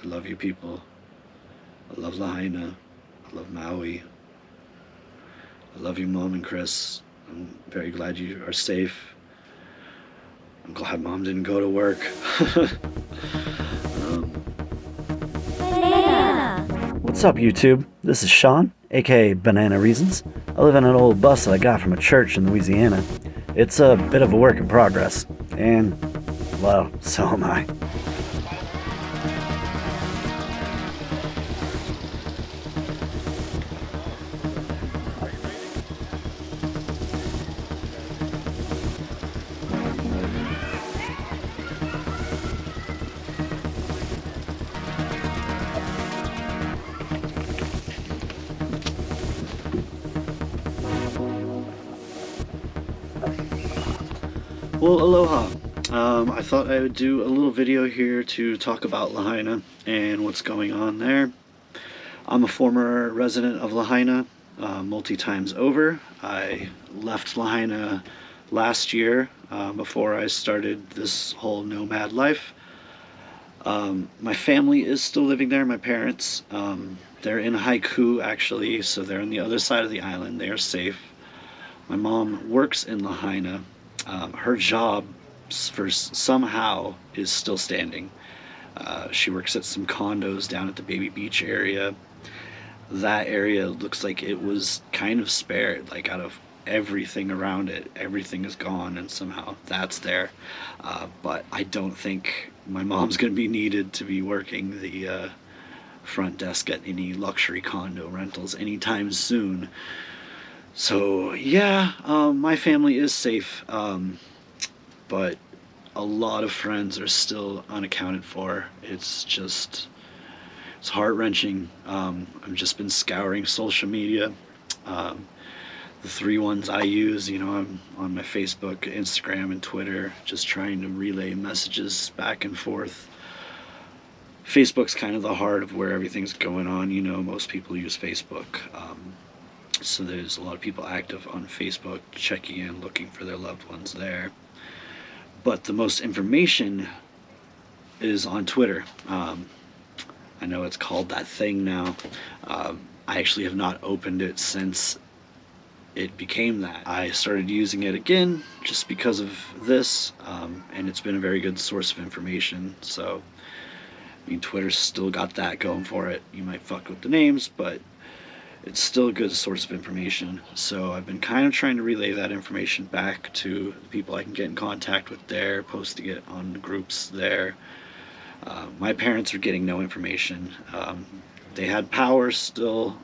I love you people. I love Lahaina. I love Maui. I love you, Mom and Chris. I'm very glad you are safe. I'm glad Mom didn't go to work. um, What's up, YouTube? This is Sean, aka Banana Reasons. I live in an old bus that I got from a church in Louisiana. It's a bit of a work in progress, and, well, so am I. well, aloha. I thought I would do a little video here to talk about Lahaina and what's going on there. I'm a former resident of Lahaina, multi times over. I left Lahaina last year before I started this whole nomad life. My family is still living there, my parents. They're in Haiku actually, so they're on the other side of the island. They are safe. My mom works in Lahaina. Her job for somehow is still standing. She works at some condos down at the Baby Beach area. That area looks like it was kind of spared, like out of everything around it, everything is gone, and somehow that's there. But I don't think my mom's going to be needed to be working the front desk at any luxury condo rentals anytime soon. So yeah, my family is safe, but a lot of friends are still unaccounted for. It's heart-wrenching. I've just been scouring social media. The three ones I use, I'm on my Facebook, Instagram, and Twitter, just trying to relay messages back and forth. Facebook's kind of the heart of where everything's going on. Most people use Facebook. So there's a lot of people active on Facebook, checking in, looking for their loved ones there. But the most information is on Twitter. I know it's called that thing now. I actually have not opened it since it became that. I started using it again just because of this, and it's been a very good source of information. So, Twitter's still got that going for it. You might fuck with the names, but it's still a good source of information. So I've been kind of trying to relay that information back to the people I can get in contact with there, posting it on the groups there. My parents are getting no information. They had power still,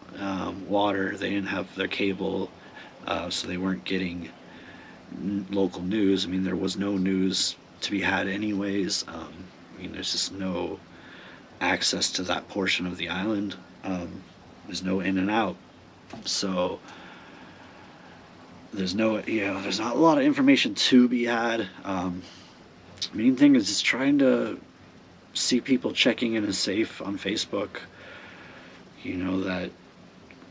water. They didn't have their cable, so they weren't getting local news. There was no news to be had anyways. There's just no access to that portion of the island. There's no in and out, so there's not a lot of information to be had. Main thing is just trying to see people checking in as safe on Facebook. That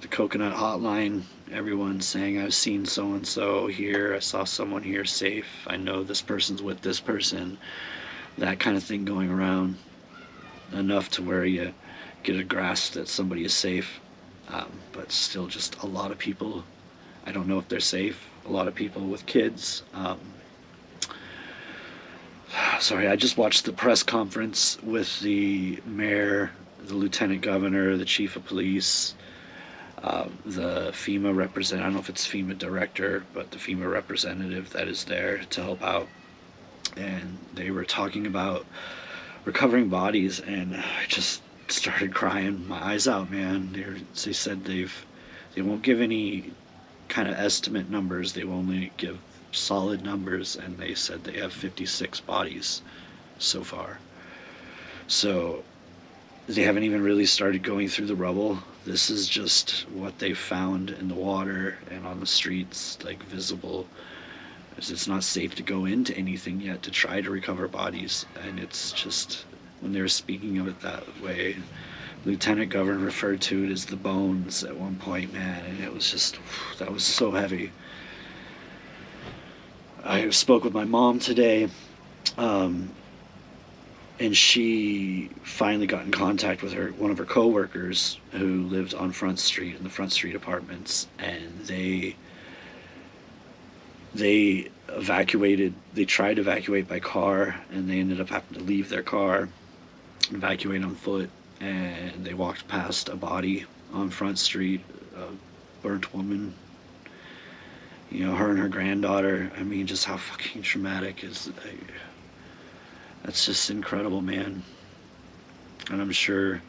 the coconut hotline, everyone's saying, I've seen so and so here, I saw someone here safe, I know this person's with this person, that kind of thing going around, enough to where you get a grasp that somebody is safe. But still just a lot of people, I don't know if they're safe. A lot of people with kids. Sorry, I just watched the press conference with the mayor, the lieutenant governor, the chief of police, the FEMA representative, I don't know if it's FEMA director, but the FEMA representative that is there to help out. And they were talking about recovering bodies, and I just started crying my eyes out, man. They said they won't give any kind of estimate numbers. They will only give solid numbers, and they said they have 56 bodies so far. So they haven't even really started going through the rubble. This is just what they found in the water and on the streets, like visible. It's not safe to go into anything yet to try to recover bodies, and it's just, when they were speaking of it that way, Lieutenant Governor referred to it as the bones at one point, man, and it was just, that was so heavy. I spoke with my mom today. and she finally got in contact with one of her coworkers who lived on Front Street in the Front Street apartments, and they evacuated. They tried to evacuate by car, and they ended up having to leave their car, evacuate on foot, and they walked past a body on Front Street, a burnt woman. You know, her and her granddaughter. I mean, just how fucking traumatic is. That's just incredible, man. And I'm sure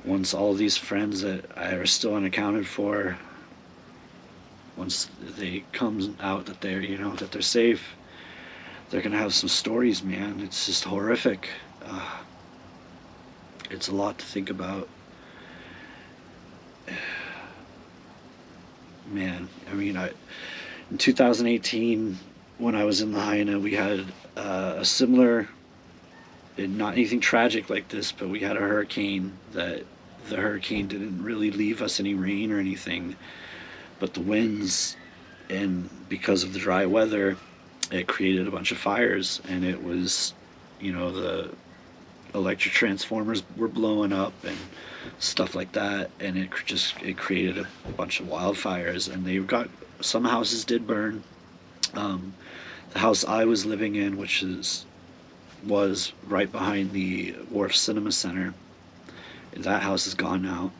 once all of these friends that are still unaccounted for, once they come out that they're, you know, that they're safe, they're gonna have some stories, man. It's just horrific. It's a lot to think about. Man, I mean, in 2018, when I was in Lahaina, we had a similar, not anything tragic like this, but we had a hurricane that the hurricane didn't really leave us any rain or anything, but the winds, and because of the dry weather, it created a bunch of fires, and it was, you know, the electric transformers were blowing up and stuff like that, and it created a bunch of wildfires, and some houses did burn. The house I was living in, which was right behind the Wharf Cinema Center, that house is gone now.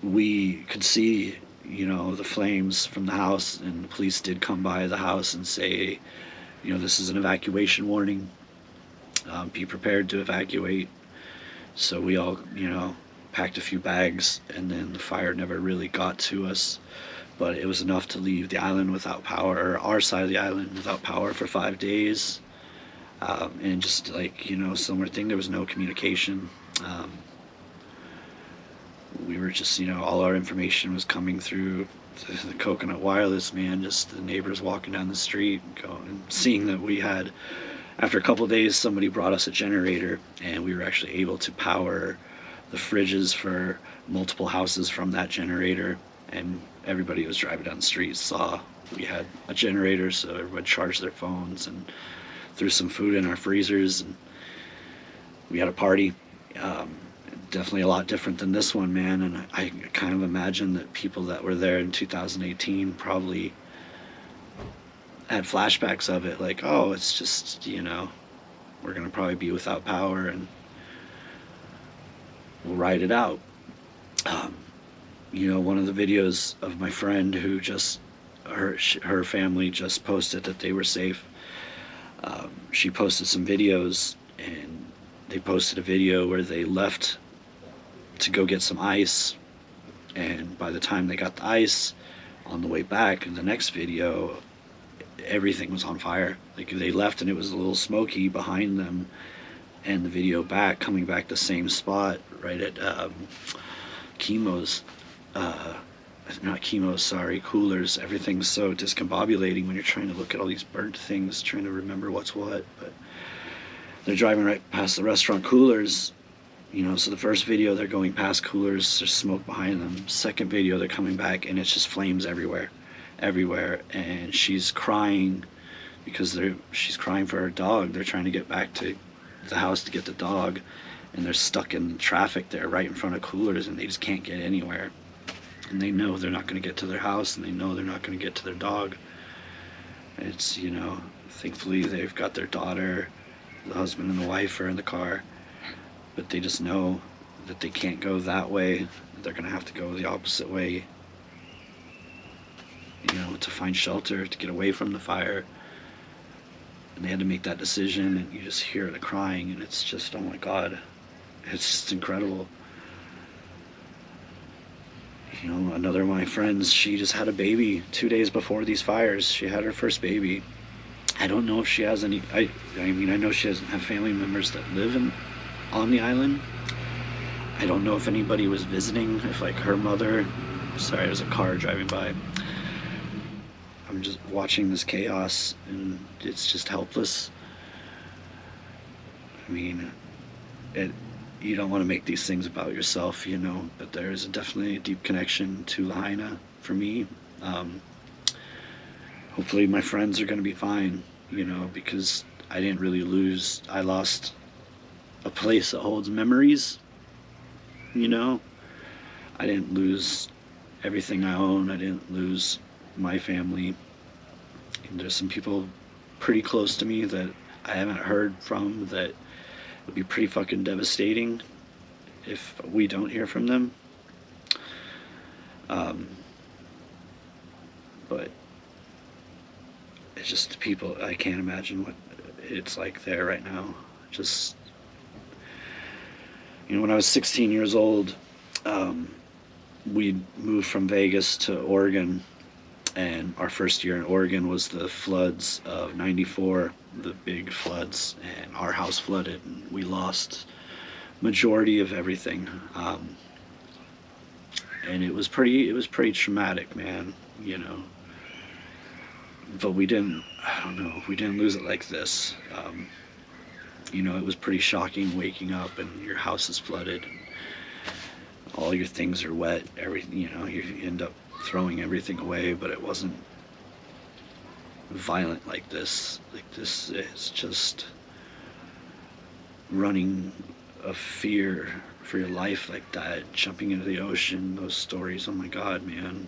We could see, you know, the flames from the house, and the police did come by the house and say, you know, this is an evacuation warning. Be prepared to evacuate. So we all, you know, packed a few bags, and then the fire never really got to us. But it was enough to leave the island without power, or our side of the island without power for 5 days. And just like, you know, similar thing, there was no communication. We were just, you know, all our information was coming through the coconut wireless, man. Just the neighbors walking down the street, going and seeing that we had, after a couple of days, somebody brought us a generator, and we were actually able to power the fridges for multiple houses from that generator. And everybody was driving down the street saw we had a generator, so everybody charged their phones and threw some food in our freezers, and we had a party. Definitely a lot different than this one, man. And I kind of imagine that people that were there in 2018 probably had flashbacks of it, like, oh, it's just, you know, we're gonna probably be without power, and we'll ride it out. You know, one of the videos of my friend who just, her family just posted that they were safe. She posted some videos, and they posted a video where they left to go get some ice, and by the time they got the ice, on the way back in the next video, everything was on fire. Like, they left and it was a little smoky behind them, and the video back, coming back the same spot right at Chemo's, not Chemo's, sorry, Coolers. Everything's so discombobulating when you're trying to look at all these burnt things, trying to remember what's what. But they're driving right past the restaurant Coolers, you know, so the first video they're going past Coolers, there's smoke behind them. Second video they're coming back, and it's just flames everywhere, and she's crying because she's crying for her dog. They're trying to get back to the house to get the dog, and they're stuck in traffic there right in front of Coolers, and they just can't get anywhere. And they know they're not going to get to their house, and they know they're not going to get to their dog. It's, you know, thankfully they've got their daughter, the husband and the wife are in the car, but they just know that they can't go that way. They're going to have to go the opposite way, you know, to find shelter, to get away from the fire. And they had to make that decision, and you just hear the crying, and it's just, oh my God, it's just incredible. You know, another of my friends, she just had a baby 2 days before these fires. She had her first baby. I don't know if she has any, I mean, I know she doesn't have family members that live on the island. I don't know if anybody was visiting, if like her mother, sorry, there's a car driving by. I'm just watching this chaos, and it's just helpless. I mean, you don't want to make these things about yourself, you know, but there is definitely a deep connection to Lahaina for me. Hopefully my friends are going to be fine, you know, because I didn't really lose. I lost a place that holds memories, you know? I didn't lose everything I own. I didn't lose my family. And there's some people pretty close to me that I haven't heard from that would be pretty fucking devastating if we don't hear from them. Um, but it's just people, I can't imagine what it's like there right now. Just, when I was 16 years old, we moved from Vegas to Oregon, and our first year in Oregon was the floods of '94, the big floods, and our house flooded, and we lost majority of everything. And it was pretty traumatic, man. But I don't know, we didn't lose it like this. It was pretty shocking waking up and your house is flooded and all your things are wet. Everything, you end up throwing everything away, but it wasn't violent like this. Like this is just running of fear for your life like that, jumping into the ocean, those stories. Oh my God, man.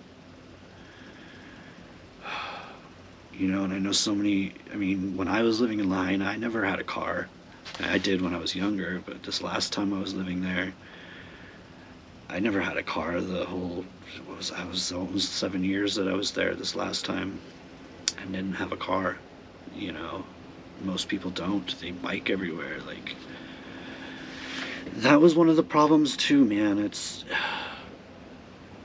And I know so many. When I was living in Lahaina, I never had a car. I did when I was younger, but this last time I was living there, I never had a car. I was almost 7 years that I was there this last time and didn't have a car. Most people don't. They bike everywhere. Like, that was one of the problems too, man.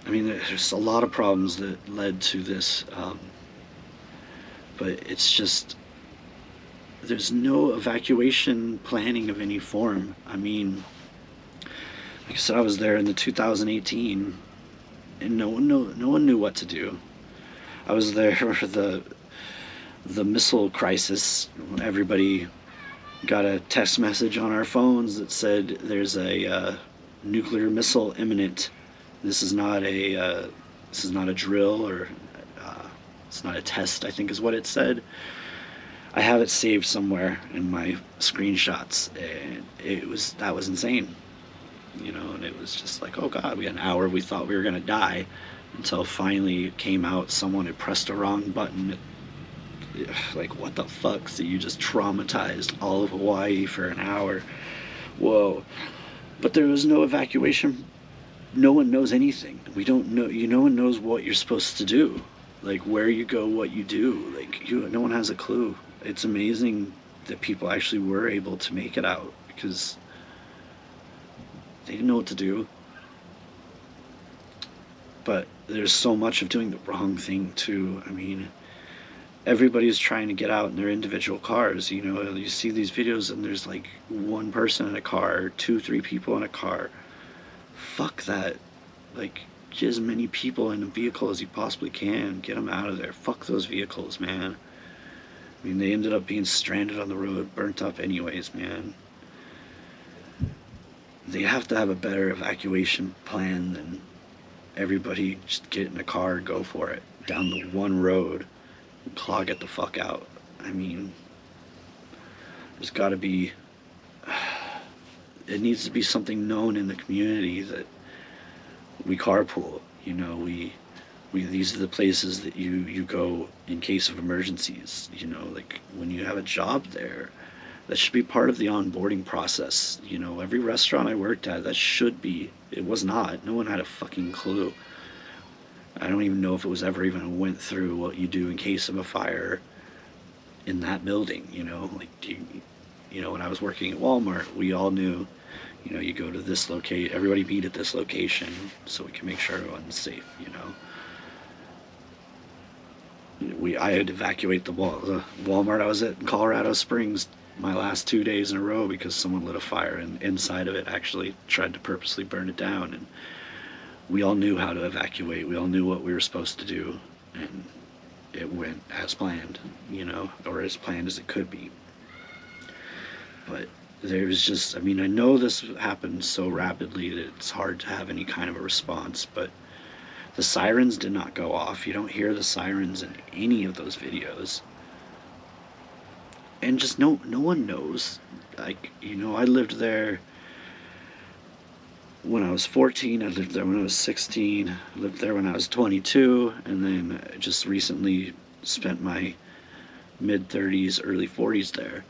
There's a lot of problems that led to this. But it's just, there's no evacuation planning of any form. Like I said, I was there in the 2018, and no one knew what to do. I was there for the missile crisis. Everybody got a text message on our phones that said there's a nuclear missile imminent. This is not a drill, or it's not a test, I think is what it said. I have it saved somewhere in my screenshots, and that was insane. And it was just like, oh God, we had an hour, we thought we were gonna die, until finally it came out, someone had pressed a wrong button. Like, what the fuck? So you just traumatized all of Hawaii for an hour. Whoa. But there was no evacuation. No one knows anything. We don't know. No one knows what you're supposed to do. Like, where you go, what you do. Like, no one has a clue. It's amazing that people actually were able to make it out, because they didn't know what to do. But there's so much of doing the wrong thing too. Everybody's trying to get out in their individual cars. You see these videos and there's like one person in a car, 2-3 people in a car. Fuck that. Like, get as many people in a vehicle as you possibly can. Get them out of there. Fuck those vehicles, man. They ended up being stranded on the road, burnt up anyways, man. They have to have a better evacuation plan than everybody just get in a car and go for it down the one road and clog it the fuck out. There's got to be, it needs to be something known in the community that we carpool. These are the places that you go in case of emergencies. Like when you have a job there, that should be part of the onboarding process. Every restaurant I worked at, that should be. It was not. No one had a fucking clue. I don't even know if it was ever even went through what you do in case of a fire in that building. When I was working at Walmart, we all knew, you go to this location, everybody meet at this location so we can make sure everyone's safe. I had to evacuate the Walmart I was at in Colorado Springs my last 2 days in a row because someone lit a fire, and inside of it actually tried to purposely burn it down. And we all knew how to evacuate. We all knew what we were supposed to do, and it went as planned, or as planned as it could be. But there's just, I know this happened so rapidly that it's hard to have any kind of a response, but the sirens did not go off. You don't hear the sirens in any of those videos. and just no one knows. Like, I lived there when I was 14. I lived there when I was 16. I lived there when I was 22, and then I just recently spent my mid 30s, early 40s there,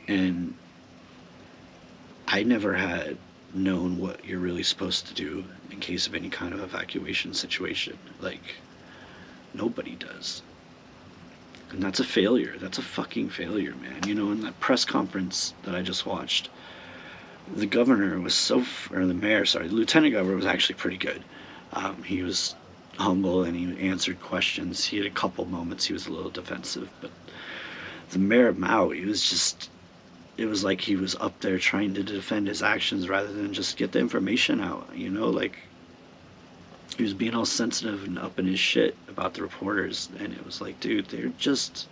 and I never had known what you're really supposed to do in case of any kind of evacuation situation. Like, nobody does. And that's a failure. That's a fucking failure, man. In that press conference that I just watched, the governor was or the mayor, sorry, the lieutenant governor was actually pretty good. He was humble and he answered questions. He had a couple moments he was a little defensive, but the mayor of Maui was just, it was like he was up there trying to defend his actions rather than just get the information out, like he was being all sensitive and up in his shit about the reporters, and it was like, dude, there's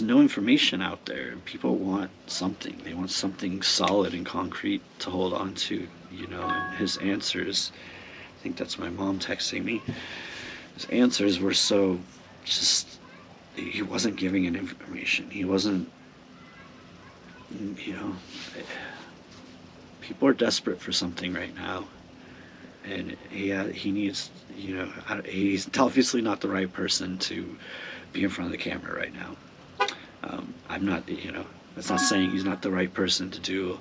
no information out there. People want something. They want something solid and concrete to hold on to, and his answers, I think that's my mom texting me, his answers were so just, he wasn't giving an information. He wasn't, people are desperate for something right now. And he needs, he's obviously not the right person to be in front of the camera right now. I'm not, that's not saying he's not the right person to do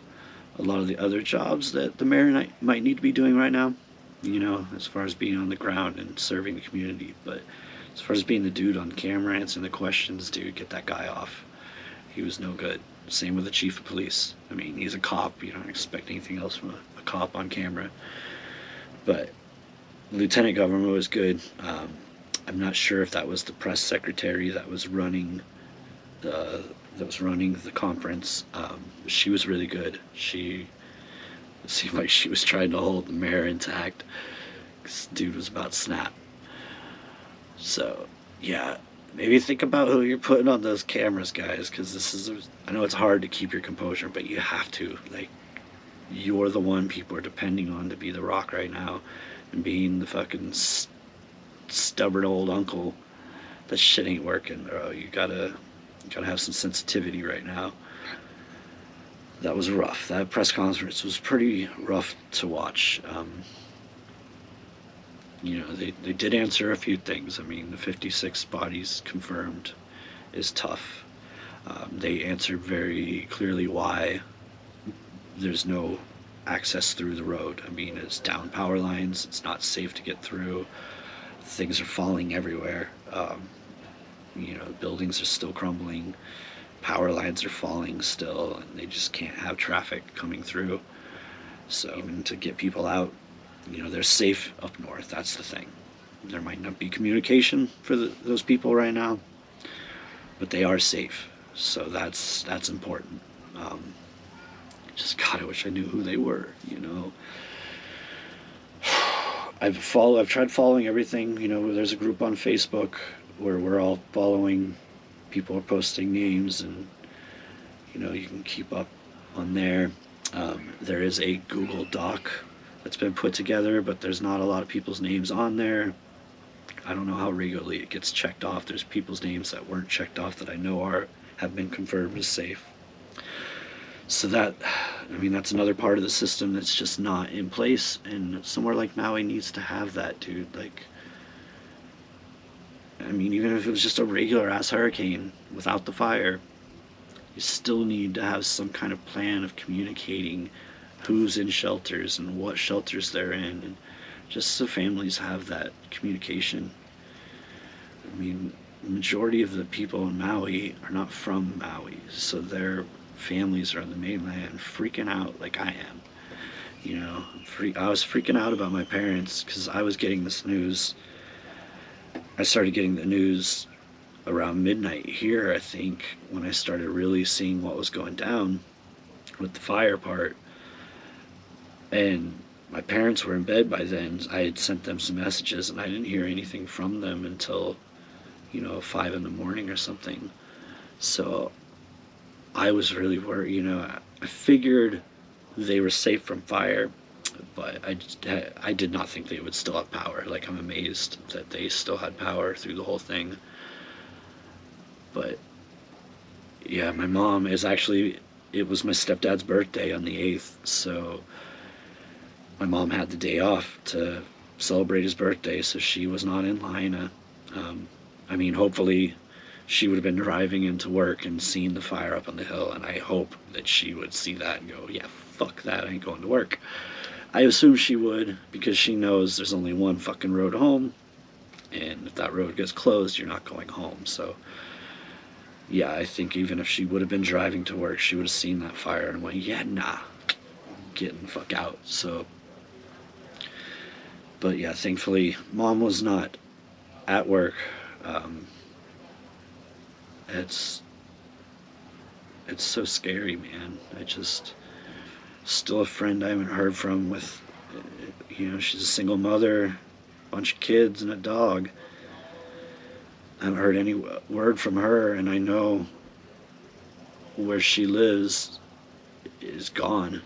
a lot of the other jobs that the mayor might need to be doing right now, as far as being on the ground and serving the community. But as far as being the dude on camera answering the questions, dude, get that guy off. He was no good. Same with the chief of police. I mean, he's a cop. You don't expect anything else from a cop on camera. But lieutenant governor was good. I'm not sure if that was the press secretary that was running the conference. She was really good. It seemed like she was trying to hold the mayor intact. This dude was about to snap. So, yeah, maybe think about who you're putting on those cameras, guys, because I know it's hard to keep your composure, but you have to. Like, you're the one people are depending on to be the rock right now, and being the fucking stubborn old uncle. That shit ain't working, bro. You gotta have some sensitivity right now. That was rough. That press conference was pretty rough to watch. They did answer a few things. I mean, the 56 bodies confirmed is tough. They answered very clearly why there's no access through the road. I mean, it's down power lines. It's not safe to get through. Things are falling everywhere. Buildings are still crumbling. Power lines are falling still, and they just can't have traffic coming through. So even to get people out, they're safe up north. That's the thing. There might not be communication for those people right now, but they are safe. So that's important. Just God, I wish I knew who they were. I've tried following everything. There's a group on Facebook where we're all following. People are posting names, and you can keep up on there. There is a Google Doc that's been put together, but there's not a lot of people's names on there. I don't know how regularly it gets checked off. There's people's names that weren't checked off that I know have been confirmed as safe. So that's another part of the system that's just not in place, and somewhere like Maui needs to have that, dude. Like, I mean, even if it was just a regular ass hurricane without the fire, you still need to have some kind of plan of communicating who's in shelters and what shelters they're in, and just so families have that communication. I mean, the majority of the people in Maui are not from Maui, so their families are on the mainland freaking out like I am. I was freaking out about my parents because I was getting this news. I started getting the news around midnight here, I think, when I started really seeing what was going down with the fire part. And my parents were in bed by then. I had sent them some messages, and I didn't hear anything from them until 5 in the morning or something. So I was really worried. I figured they were safe from fire, but I did not think they would still have power. Like, I'm amazed that they still had power through the whole thing. But Yeah, my mom is actually, it was my stepdad's birthday on the 8th, so my mom had the day off to celebrate his birthday, so she was not in Lahaina. Um, I mean, hopefully she would have been driving into work and seen the fire up on the hill, and I hope that she would see that and go, yeah, fuck that, I ain't going to work. I assume she would, because she knows there's only one fucking road home, and if that road gets closed, you're not going home. So, yeah, I think even if she would have been driving to work, she would have seen that fire and went, yeah, nah, getting the fuck out. So, but yeah, thankfully, mom was not at work. Um, it's it's so scary, man. I just still a friend I haven't heard from with, she's a single mother, bunch of kids and a dog. I haven't heard any word from her, and I know where she lives is gone.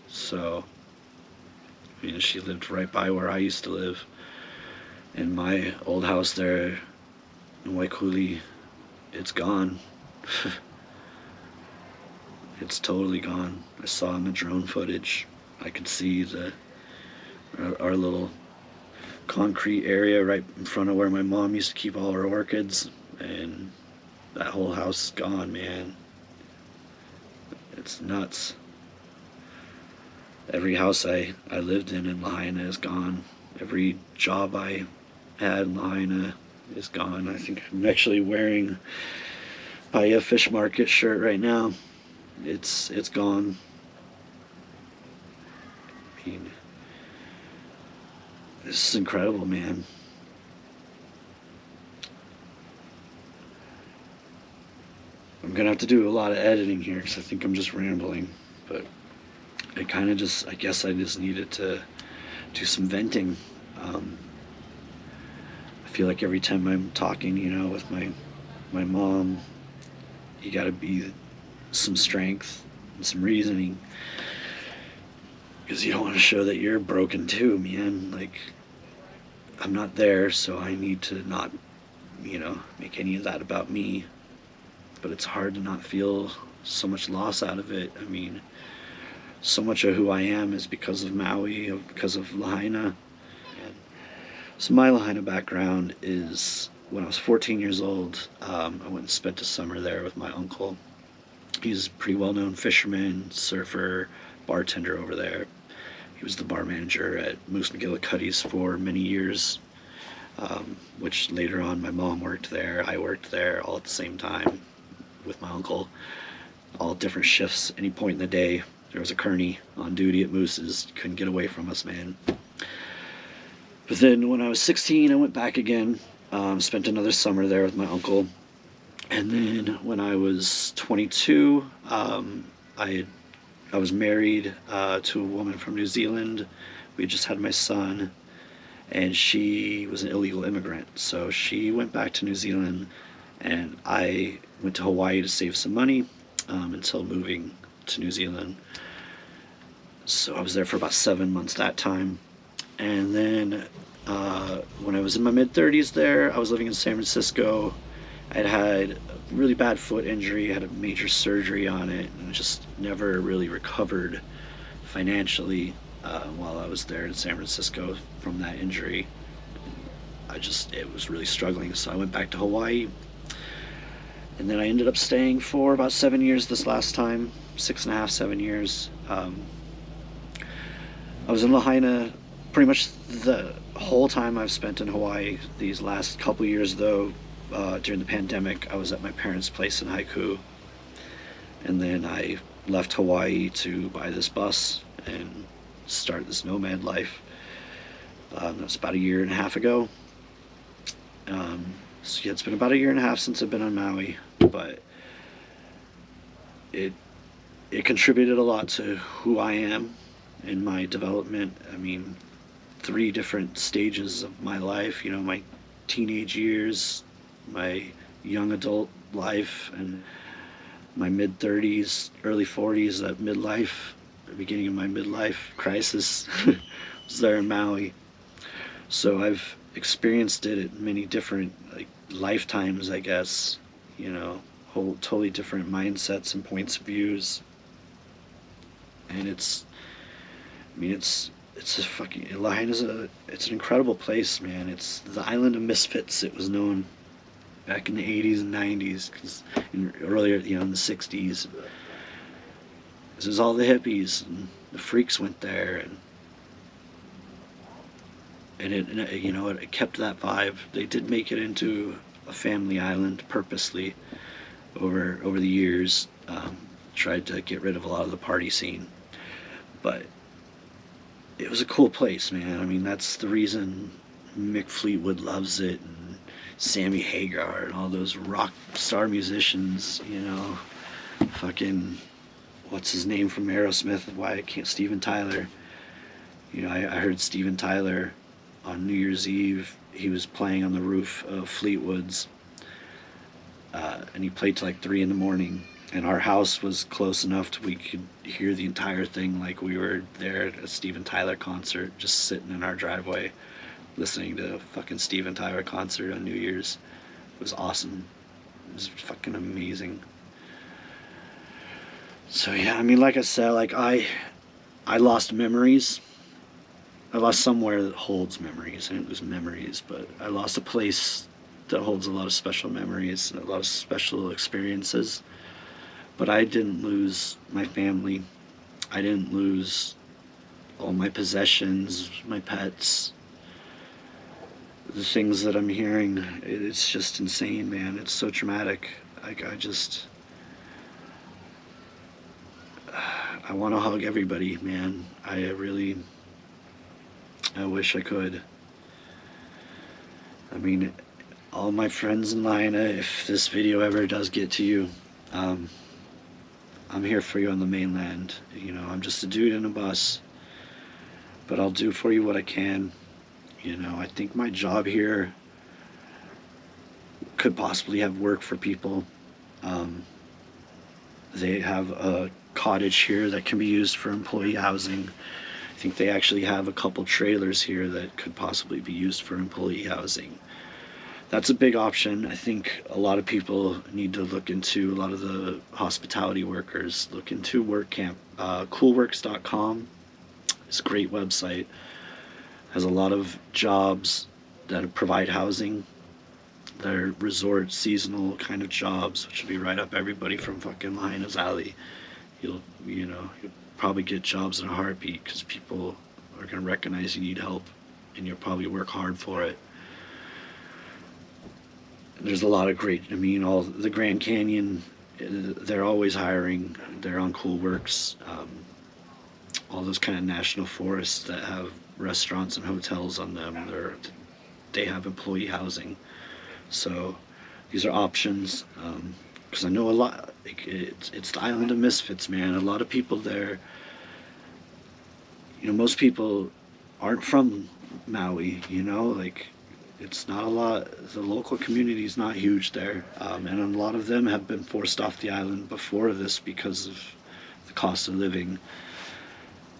So, she lived right by where I used to live. And my old house there in Waikuli, it's gone. It's totally gone. I saw in the drone footage. I could see our little concrete area right in front of where my mom used to keep all her orchids, and that whole house is gone, man. It's nuts. Every house I lived in Lahaina is gone. Every job I had in Lahaina is gone. I think I'm actually wearing a fish market shirt right now. It's gone. I mean, this is incredible, man. I'm gonna have to do a lot of editing here because I think I'm just rambling, but I kind of just, I guess I just needed to do some venting. I feel like every time I'm talking, with my mom, you gotta be some strength and some reasoning, because you don't want to show that you're broken too, man. Like, I'm not there, so I need to not, make any of that about me. But it's hard to not feel so much loss out of it. I mean, so much of who I am is because of Maui, because of Lahaina. And so my Lahaina background is, when I was 14 years old, I went and spent a summer there with my uncle. He's a pretty well-known fisherman, surfer, bartender over there. He was the bar manager at Moose McGillicuddy's for many years, which later on my mom worked there, I worked there, all at the same time with my uncle, all different shifts. Any point in the day, there was a Kearney on duty at Moose's. Couldn't get away from us, man. But then when I was 16, I went back again, spent another summer there with my uncle. And then when I was 22, I was married to a woman from New Zealand. We had just had my son, and she was an illegal immigrant. So she went back to New Zealand, and I went to Hawaii to save some money until moving to New Zealand. So I was there for about 7 months that time. And then when I was in my mid-30s there, I was living in San Francisco. I'd had a really bad foot injury, had a major surgery on it, and just never really recovered financially while I was there in San Francisco from that injury. It was really struggling, so I went back to Hawaii. And then I ended up staying for about 7 years this last time, 6.5, 7 years. I was in Lahaina pretty much the whole time I've spent in Hawaii. These last couple years, though, during the pandemic, I was at my parents' place in Haiku. And then I left Hawaii to buy this bus and start this nomad life. That was about a year and a half ago. So yeah, it's been about a year and a half since I've been on Maui, but it contributed a lot to who I am in my development. I mean, 3 different stages of my life, my teenage years, my young adult life, and my mid-30s, early 40s, that midlife, the beginning of my midlife crisis was there in Maui. So I've experienced it at many different lifetimes, I guess. whole totally different mindsets and points of views. And it's a fucking Lahaina's it's an incredible place, man. It's the island of misfits. It was known back in the 80s and 90s, because earlier, in the 60s, this is all the hippies and the freaks went there, and it kept that vibe. They did make it into a family island purposely over the years. Tried to get rid of a lot of the party scene, but it was a cool place, man. I mean, that's the reason Mick Fleetwood loves it, and Sammy Hagar, and all those rock star musicians. Fucking what's his name from Aerosmith? Why I can't Steven Tyler. I heard Steven Tyler on New Year's Eve. He was playing on the roof of Fleetwood's, and he played till like 3 in the morning. And our house was close enough to we could hear the entire thing, like we were there at a Steven Tyler concert, just sitting in our driveway, listening to a fucking Steven Tyler concert on New Year's. It was awesome. It was fucking amazing. So yeah, I mean, like I said, like I lost memories. I lost somewhere that holds memories. I didn't lose memories, but I lost a place that holds a lot of special memories and a lot of special experiences. But I didn't lose my family. I didn't lose all my possessions, my pets, the things that I'm hearing. It's just insane, man. It's so traumatic. Like, I want to hug everybody, man. I wish I could. I mean, all my friends in Lahaina, if this video ever does get to you, I'm here for you on the mainland. I'm just a dude in a bus, but I'll do for you what I can. I think my job here could possibly have work for people. They have a cottage here that can be used for employee housing. I think they actually have a couple trailers here that could possibly be used for employee housing. That's a big option. I think a lot of people need to look into, a lot of the hospitality workers, look into work camp. Coolworks.com is a great website. Has a lot of jobs that provide housing. They're resort, seasonal kind of jobs, which will be right up everybody from fucking Lahaina's alley. You'll probably get jobs in a heartbeat, because people are going to recognize you need help, and you'll probably work hard for it. There's a lot of great, all the Grand Canyon, they're always hiring. They're on Cool Works. All those kind of national forests that have restaurants and hotels on them, they have employee housing. So these are options, because I know a lot. It's the island of misfits, man. A lot of people there. Most people aren't from Maui. Like, it's not a lot. The local community is not huge there, and a lot of them have been forced off the island before this because of the cost of living.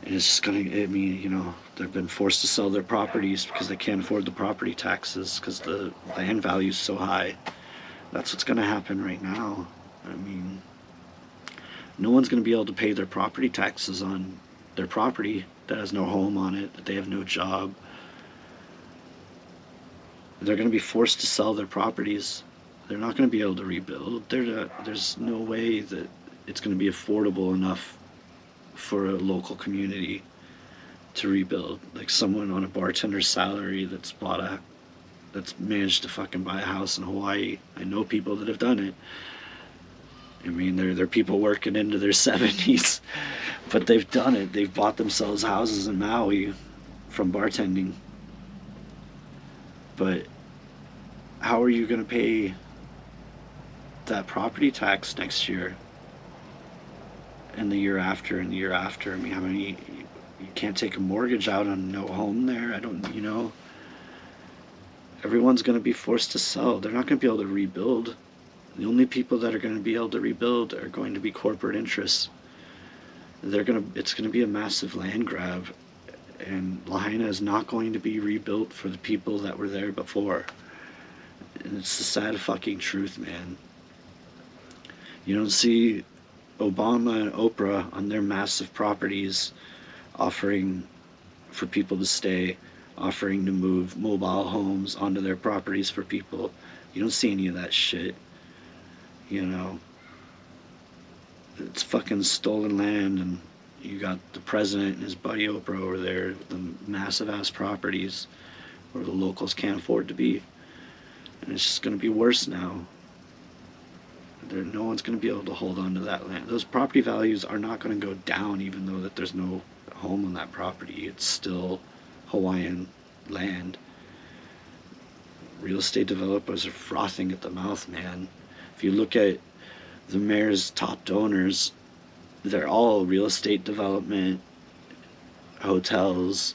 And it's just they've been forced to sell their properties because they can't afford the property taxes because the land value is so high. That's what's going to happen right now. No one's going to be able to pay their property taxes on their property that has no home on it, that they have no job. They're going to be forced to sell their properties. They're not going to be able to rebuild. There's no way that it's going to be affordable enough for a local community to rebuild. Like, someone on a bartender's salary that's managed to fucking buy a house in Hawaii. I know people that have done it. They're people working into their 70s, but they've done it. They've bought themselves houses in Maui from bartending. But how are you going to pay that property tax next year and the year after and the year after? You can't take a mortgage out on no home there. Everyone's going to be forced to sell. They're not going to be able to rebuild. The only people that are going to be able to rebuild are going to be corporate interests. It's going to be a massive land grab, and Lahaina is not going to be rebuilt for the people that were there before. And it's the sad fucking truth, man. You don't see Obama and Oprah on their massive properties offering for people to stay, offering to move mobile homes onto their properties for people. You don't see any of that shit. You know, it's fucking stolen land, and you got the president and his buddy Oprah over there with the massive ass properties where the locals can't afford to be. And it's just going to be worse now. No one's going to be able to hold on to that land. Those property values are not going to go down, even though that there's no home on that property. It's still Hawaiian land. Real estate developers are frothing at the mouth, man. If you look at the mayor's top donors, they're all real estate development, hotels,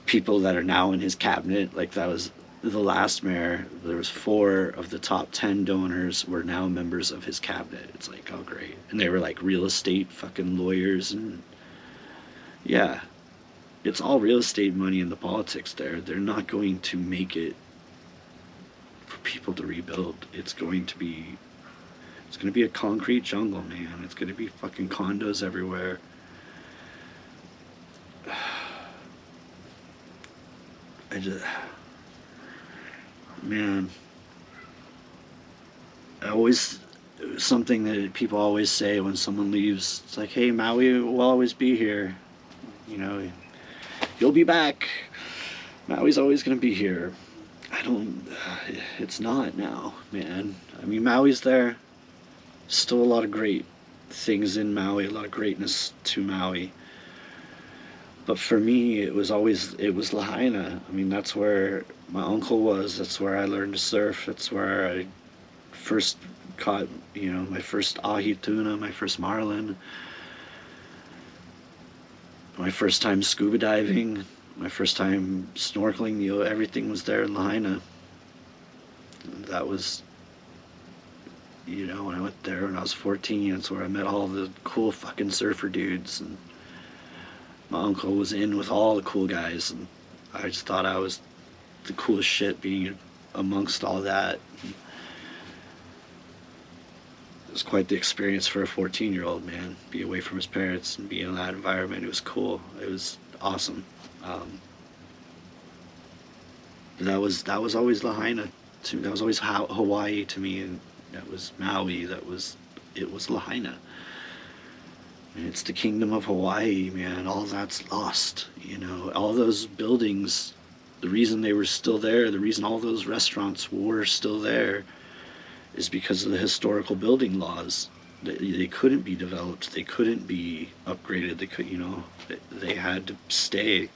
people that are now in his cabinet. Like, that was the last mayor. There was 4 of the top 10 donors were now members of his cabinet. It's like, oh great. And they were like real estate fucking lawyers, and yeah, it's all real estate money in the politics there. They're not going to make it for people to rebuild. It's going to be a concrete jungle, man. It's going to be fucking condos everywhere. Man, something that people always say when someone leaves, it's like, hey, Maui will always be here. You know, you'll be back. Maui's always going to be here. It's not now, man. I mean, Maui's there. Still a lot of great things in Maui, a lot of greatness to Maui. But for me, it was Lahaina. I mean, that's where my uncle was. That's where I learned to surf. That's where I first caught, my first ahi tuna, my first marlin, my first time scuba diving, my first time snorkeling. Everything was there in Lahaina. That was, when I went there when I was 14, that's where I met all the cool fucking surfer dudes, and my uncle was in with all the cool guys, and I just thought I was the coolest shit being amongst all that. It was quite the experience for a 14-year-old, man. Be away from his parents and be in that environment. It was cool. It was awesome. That was always Lahaina. That was always Hawaii to me, and that was Maui. It was Lahaina. And it's the kingdom of Hawaii, man. All that's lost. All those buildings, the reason they were still there, the reason all those restaurants were still there, is because of the historical building laws. They couldn't be developed. They couldn't be upgraded. They had to stay.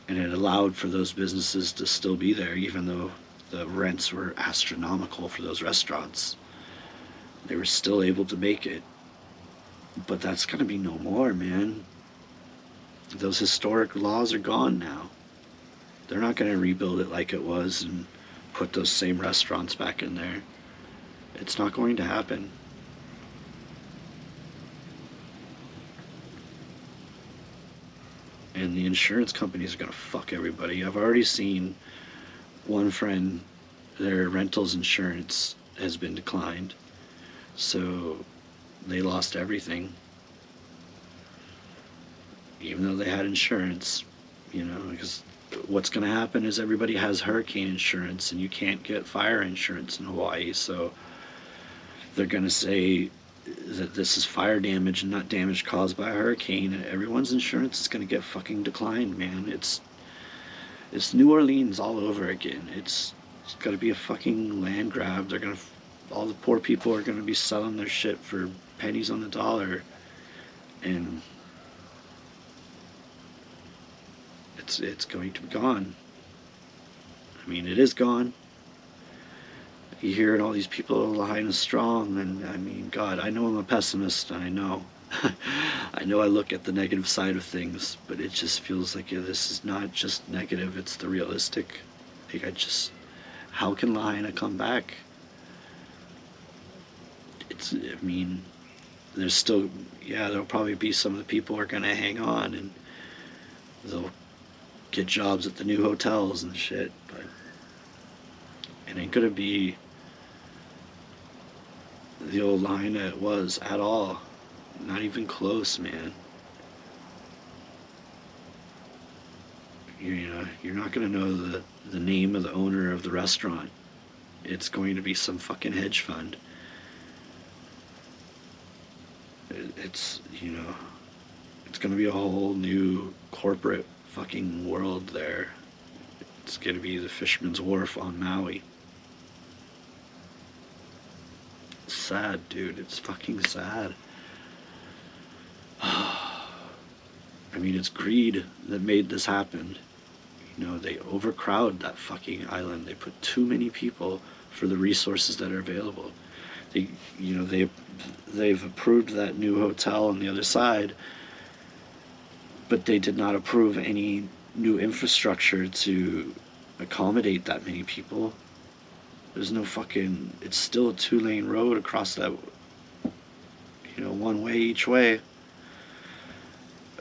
And it allowed for those businesses to still be there, even though the rents were astronomical for those restaurants. They were still able to make it. But that's gonna be no more, man. Those historic laws are gone now. They're not gonna rebuild it like it was and put those same restaurants back in there. It's not going to happen. And the insurance companies are gonna fuck everybody. I've already seen one friend, their rentals insurance has been declined. So they lost everything, even though they had insurance, because what's going to happen is everybody has hurricane insurance, and you can't get fire insurance in Hawaii, so they're going to say that this is fire damage and not damage caused by a hurricane, and everyone's insurance is going to get fucking declined, man. It's New Orleans all over again. It's got to be a fucking land grab. All the poor people are going to be selling their shit for pennies on the dollar, and it's going to be gone. I mean, it is gone. You hear all these people, Lahaina's strong, and I mean, God, I know I'm a pessimist, and I know I look at the negative side of things, but it just feels like this is not just negative, it's the realistic. How can Lahaina come back? There's still, there'll probably be some of the people who are going to hang on, and they'll get jobs at the new hotels and shit, but it ain't going to be the old Lahaina it was at all. Not even close, man. You're not gonna know the name of the owner of the restaurant. It's going to be some fucking hedge fund. It's it's gonna be a whole new corporate fucking world there. It's gonna be the Fisherman's Wharf on Maui. It's sad, dude. It's fucking sad. I mean, it's greed that made this happen. They overcrowd that fucking island. They put too many people for the resources that are available. They, you know, they they've approved that new hotel on the other side, but they did not approve any new infrastructure to accommodate that many people. There's no fucking. It's still a 2-lane road across that. One way each way.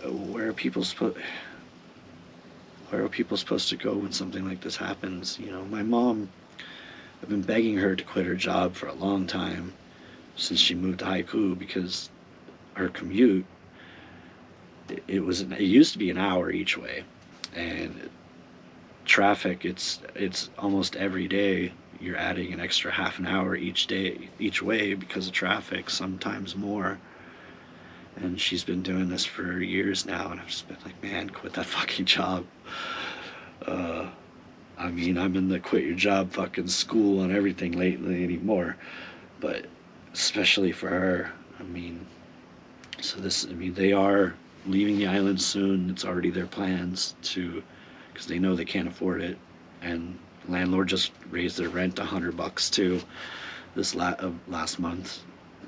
Where are people supposed? Where are people supposed to go when something like this happens? My mom. I've been begging her to quit her job for a long time, since she moved to Haiku, because her commute. It used to be an hour each way, and traffic. It's almost every day. You're adding an extra half an hour each day, each way, because of traffic, sometimes more. And she's been doing this for years now, and I've just been like, man, quit that fucking job. I mean, I'm in the quit your job fucking school on everything lately anymore, but especially for her, I mean, they are leaving the island soon. It's already their plans to, because they know they can't afford it, and landlord just raised their rent $100 too, this last month.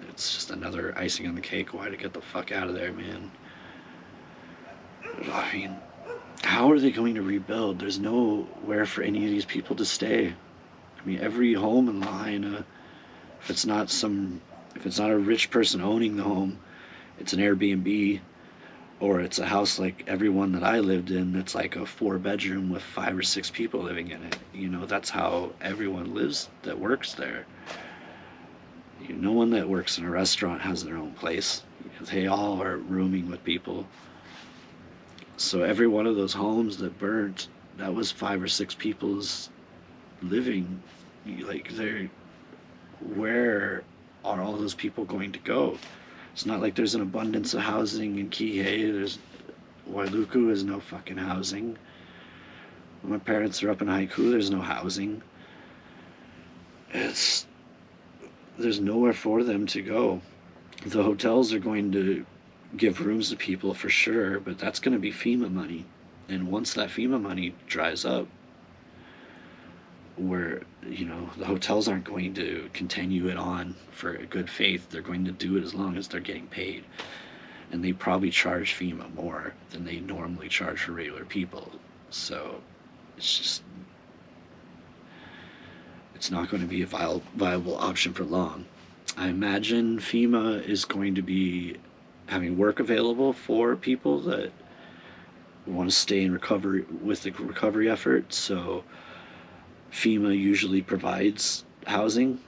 It's just another icing on the cake. Why to get the fuck out of there, man? I mean, how are they going to rebuild? There's nowhere for any of these people to stay. I mean, every home in Lahaina, if it's not a rich person owning the home, it's an Airbnb, or it's a house like everyone that I lived in. That's like a 4-bedroom with 5 or 6 people living in it. That's how everyone lives that works there. No one that works in a restaurant has their own place. They all are rooming with people. So every one of those homes that burnt, that was 5 or 6 people's living. Where are all those people going to go? It's not like there's an abundance of housing in Kihei. Wailuku is no fucking housing. When my parents are up in Haiku, there's no housing. There's nowhere for them to go. The hotels are going to give rooms to people for sure, but that's going to be FEMA money. And once that FEMA money dries up, the hotels aren't going to continue it on for good faith. They're going to do it as long as they're getting paid. And they probably charge FEMA more than they normally charge for regular people. So it's not going to be a viable option for long. I imagine FEMA is going to be having work available for people that want to stay in recovery with the recovery effort. So FEMA usually provides housing.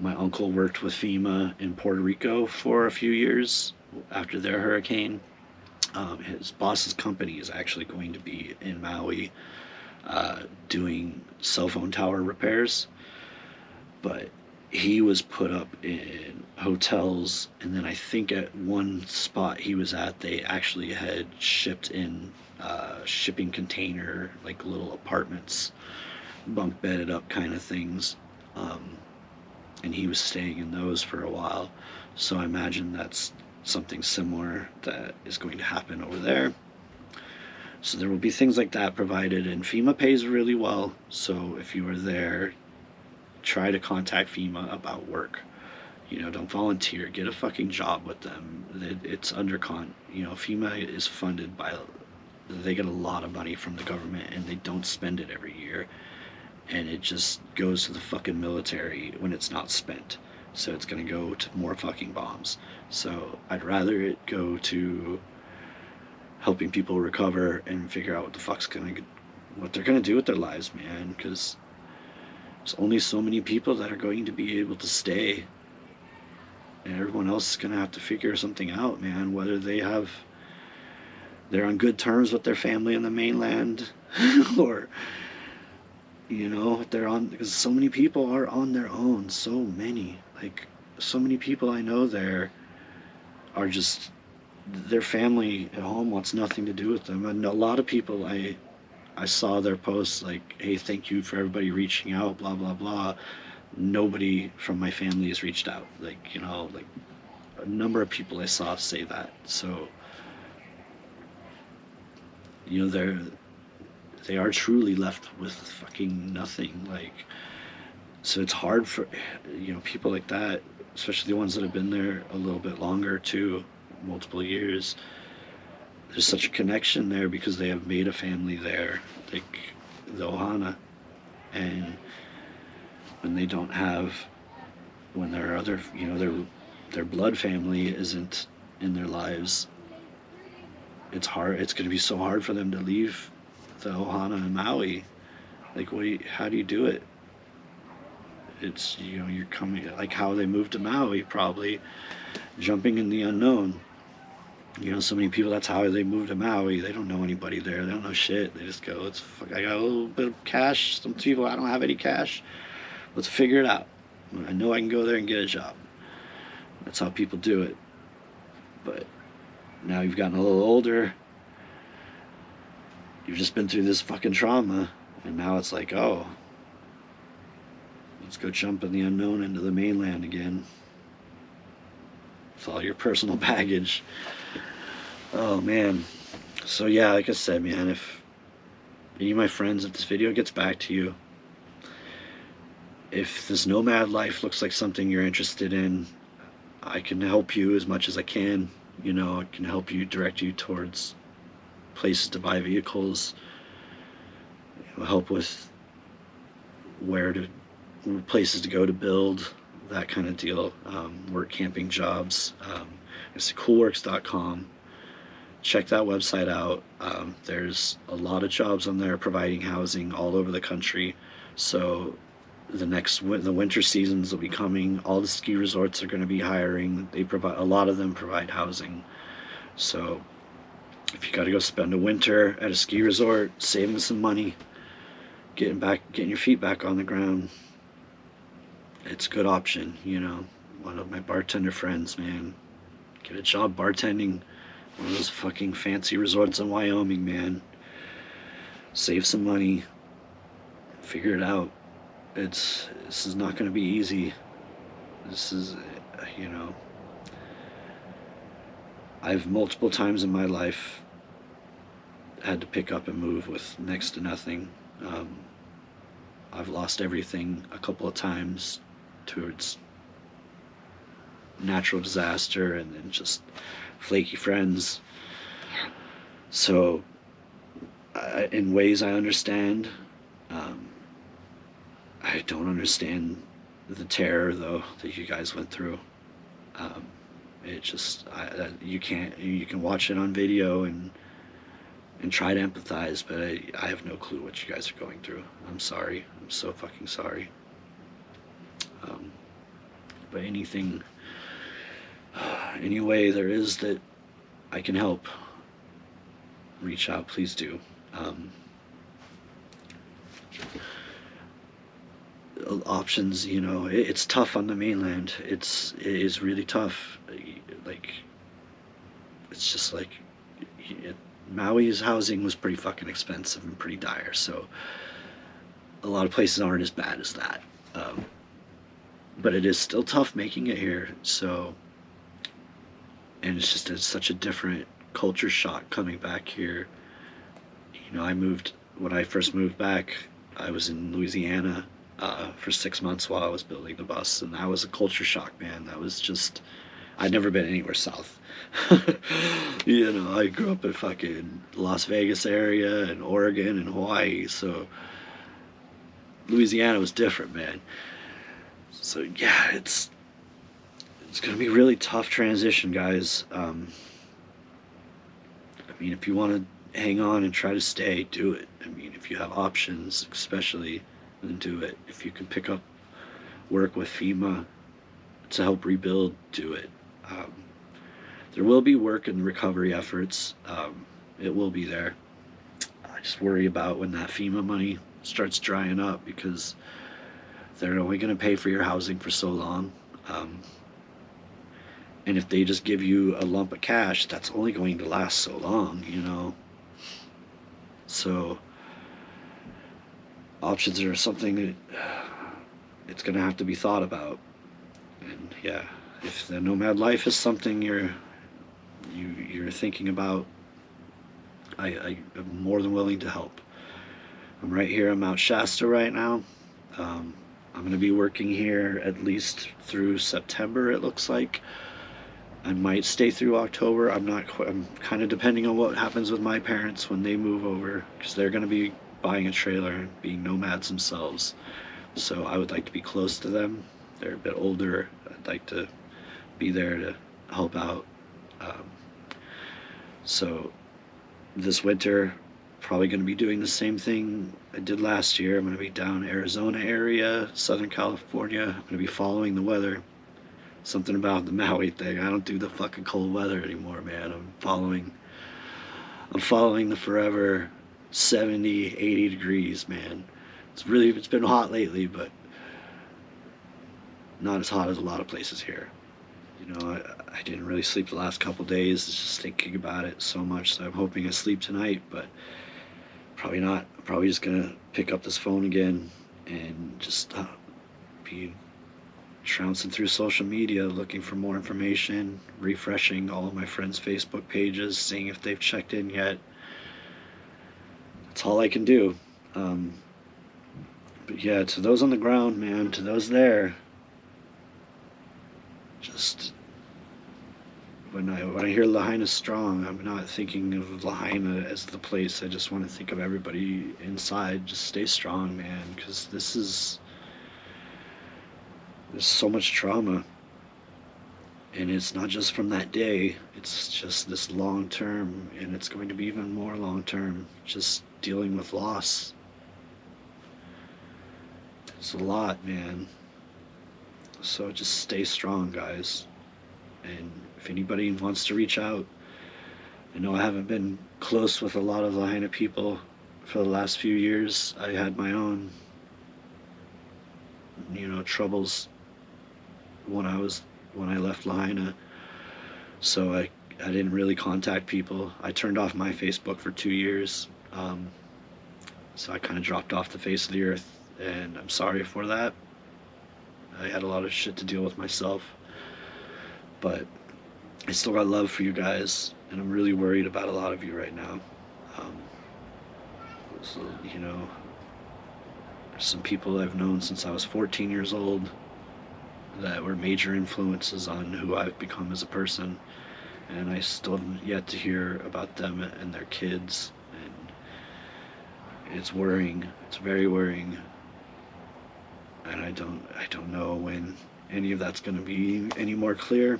My uncle worked with FEMA in Puerto Rico for a few years after their hurricane. His boss's company is actually going to be in Maui doing cell phone tower repairs, but he was put up in hotels, and then I think at one spot he was at, they actually had shipped in shipping container, like little apartments, bunk bedded up kind of things, and he was staying in those for a while. So I imagine that's something similar that is going to happen over there. So there will be things like that provided, and FEMA pays really well. So if you are there, try to contact FEMA about work. Don't volunteer. Get a fucking job with them. It's FEMA is funded by. They get a lot of money from the government, and they don't spend it every year, and it just goes to the fucking military when it's not spent. So it's gonna go to more fucking bombs. So I'd rather it go to helping people recover and figure out what they're gonna do with their lives, man. Because There's only so many people that are going to be able to stay, and everyone else is gonna have to figure something out, man. Whether they're on good terms with their family in the mainland, or they're on, because so many people are on their own. So many, like, so many people I know there are just, their family at home wants nothing to do with them. And a lot of people I saw their posts like, hey, thank you for everybody reaching out, blah blah blah. Nobody from my family has reached out. Like, like a number of people I saw say that. So they are truly left with fucking nothing. Like, so it's hard for people like that, especially the ones that have been there a little bit longer too, multiple years. There's such a connection there because they have made a family there, like the Ohana. And when they don't have, when their other, their blood family isn't in their lives, it's hard. It's going to be so hard for them to leave the Ohana and Maui. Like, how do you do it? It's, you're coming, like how they moved to Maui, probably jumping in the unknown. So many people, that's how they move to Maui. They don't know anybody there. They don't know shit. They just go, I got a little bit of cash. Some people, I don't have any cash. Let's figure it out. I know I can go there and get a job. That's how people do it. But now you've gotten a little older. You've just been through this fucking trauma. And now it's like, oh, let's go jump in the unknown into the mainland again. With all your personal baggage. Oh man. So yeah, like I said, man, if any of my friends, if this video gets back to you, if this nomad life looks like something you're interested in, I can help you as much as I can. I can help you, direct you towards places to buy vehicles, help with places to go to build, that kind of deal. Work camping jobs. It's coolworks.com. Check that website out. There's a lot of jobs on there providing housing all over the country. So the winter seasons will be coming. All the ski resorts are going to be hiring. A lot of them provide housing. So if you got to go spend a winter at a ski resort, saving some money, getting your feet back on the ground, it's a good option. One of my bartender friends, man, get a job bartending one of those fucking fancy resorts in Wyoming, man. Save some money, figure it out. This is not going to be easy. This is, I've multiple times in my life had to pick up and move with next to nothing. I've lost everything a couple of times towards natural disaster and then just flaky friends. So in ways I understand. I don't understand the terror though that you guys went through. It just, you can watch it on video and try to empathize, but I have no clue what you guys are going through. I'm sorry. I'm so fucking sorry. But any way there is that I can help, reach out, please do. Options, it's tough on the mainland. It is really tough. Like, it's just like, Maui's housing was pretty fucking expensive and pretty dire, so a lot of places aren't as bad as that. But it is still tough making it here, so, and it's such a different culture shock coming back here. When I first moved back, I was in Louisiana for 6 months while I was building the bus, and that was a culture shock, man. That was just, I'd never been anywhere south. I grew up in fucking Las Vegas area and Oregon and Hawaii, so Louisiana was different, man. So yeah, it's gonna be a really tough transition, guys. I mean, if you want to hang on and try to stay, do it. I mean, if you have options, especially, then do it. If you can pick up work with FEMA to help rebuild, do it. Um, there will be work and recovery efforts. It will be there. I just worry about when that FEMA money starts drying up, because they're only going to pay for your housing for so long. Um, and if they just give you a lump of cash, that's only going to last so long, you know? So options are something that it's going to have to be thought about. And yeah, if the nomad life is something you're thinking about, I am more than willing to help. I'm right here in Mount Shasta right now. I'm going to be working here at least through September, it looks like. I might stay through October. I'm not quite, I'm kind of depending on what happens with my parents when they move over, because they're going to be buying a trailer and being nomads themselves. So I would like to be close to them. They're a bit older. I'd like to be there to help out. Um, so this winter, probably going to be doing the same thing I did last year. I'm going to be down Arizona area, Southern California. I'm going to be following the weather. Something about the Maui thing. I don't do the fucking cold weather anymore, man. I'm following the forever 70, 80 degrees, man. It's been hot lately, but not as hot as a lot of places here. You know, I didn't really sleep the last couple days, just thinking about it so much. So I'm hoping I sleep tonight, but probably not. I'm probably just gonna pick up this phone again and just be trouncing through social media, looking for more information, refreshing all of my friends' Facebook pages, seeing if they've checked in yet. That's all I can do. But yeah, to those on the ground, man, to those there, just when I hear Lahaina strong, I'm not thinking of Lahaina as the place. I just want to think of everybody inside. Just stay strong, man, because there's so much trauma, and it's not just from that day. It's just this long term, and it's going to be even more long term. Just dealing with loss. It's a lot, man. So just stay strong, guys. And if anybody wants to reach out, I know I haven't been close with a lot of Lahaina people for the last few years. I had my own, troubles when I left Lahaina. So I didn't really contact people. I turned off my Facebook for 2 years. So I kind of dropped off the face of the earth, and I'm sorry for that. I had a lot of shit to deal with myself, but I still got love for you guys, and I'm really worried about a lot of you right now. Um, so, there's some people I've known since I was 14 years old that were major influences on who I've become as a person, and I still have yet to hear about them and their kids, and it's worrying. It's very worrying. And I don't know when any of that's going to be any more clear.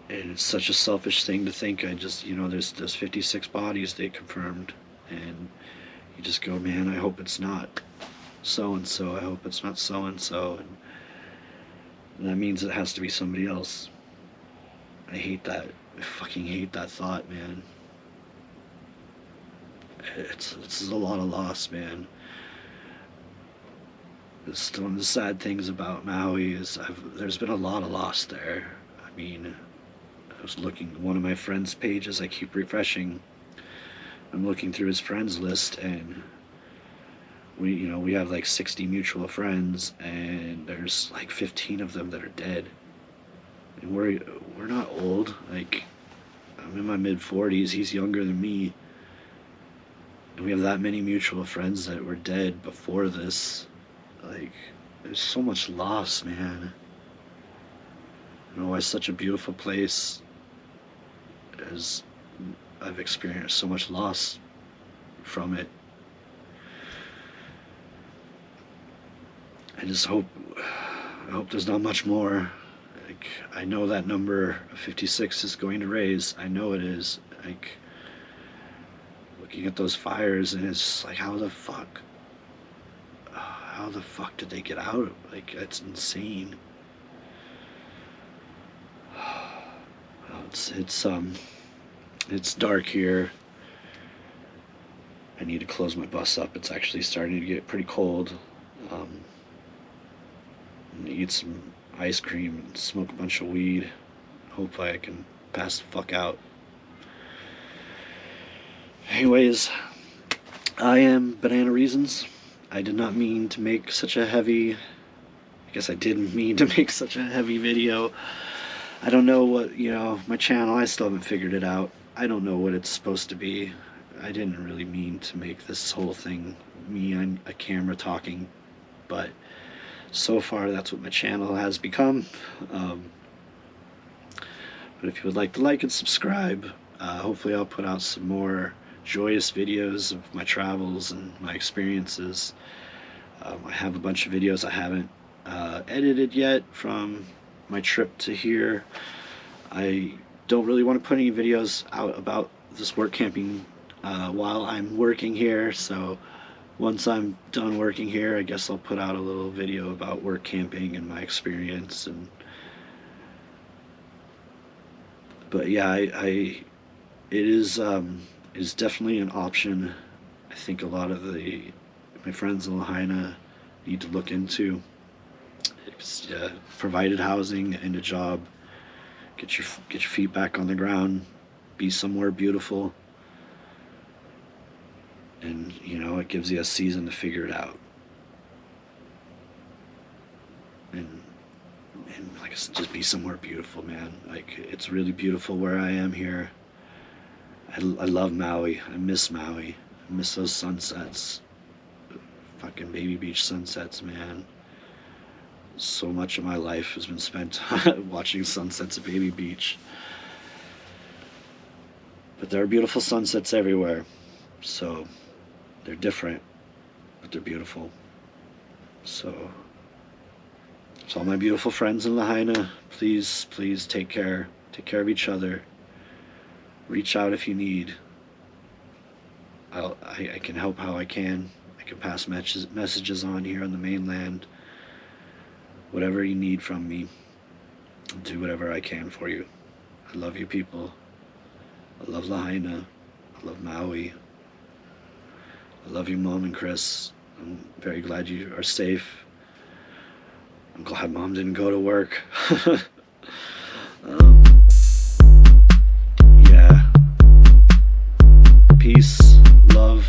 And it's such a selfish thing to think. There's 56 bodies they confirmed, and you just go, man, I hope it's not so and so. I hope it's not so and so, and that means it has to be somebody else. I hate that. I fucking hate that thought, man. It's a lot of loss, man. One of the sad things about Maui is there's been a lot of loss there. I mean, I was looking at one of my friends' pages. I keep refreshing. I'm looking through his friends list, and we have like 60 mutual friends, and there's like 15 of them that are dead. And we're not old. Like, I'm in my mid 40s. He's younger than me. And we have that many mutual friends that were dead before this. Like, there's so much loss, man. I know why such a beautiful place as I've experienced so much loss from it. I hope there's not much more. Like, I know that number of 56 is going to raise. I know it is. Like, looking at those fires, and it's just like, how the fuck did they get out? Like, it's insane. It's dark here. I need to close my bus up. It's actually starting to get pretty cold. I'm gonna eat some ice cream and smoke a bunch of weed. Hopefully I can pass the fuck out. Anyways, I am Banana Reasons. I did not mean to make such a heavy... I guess I didn't mean to make such a heavy video. I don't know what, my channel, I still haven't figured it out. I don't know what it's supposed to be. I didn't really mean to make this whole thing me on a camera talking, but so far that's what my channel has become. But if you would like to like and subscribe, hopefully I'll put out some more joyous videos of my travels and my experiences. I have a bunch of videos I haven't edited yet from my trip to here. I don't really want to put any videos out about this work camping while I'm working here, so once I'm done working here, I guess I'll put out a little video about work camping and my experience. But yeah, it is definitely an option. I think a lot of my friends in Lahaina need to look into. It's provided housing and a job. Get your feet back on the ground. Be somewhere beautiful. And it gives you a season to figure it out. And like I said, just be somewhere beautiful, man. Like, it's really beautiful where I am here. I love Maui. I miss Maui. I miss those sunsets. Fucking Baby Beach sunsets, man. So much of my life has been spent watching sunsets at Baby Beach. But there are beautiful sunsets everywhere. So they're different, but they're beautiful. So all my beautiful friends in Lahaina, please take care of each other. Reach out if you need. I can help how I can. I can pass messages on here on the mainland. Whatever you need from me, I'll do whatever I can for you. I love you people. I love Lahaina. I love Maui. I love you, Mom and Chris. I'm very glad you are safe. I'm glad Mom didn't go to work. Yeah. Peace, love,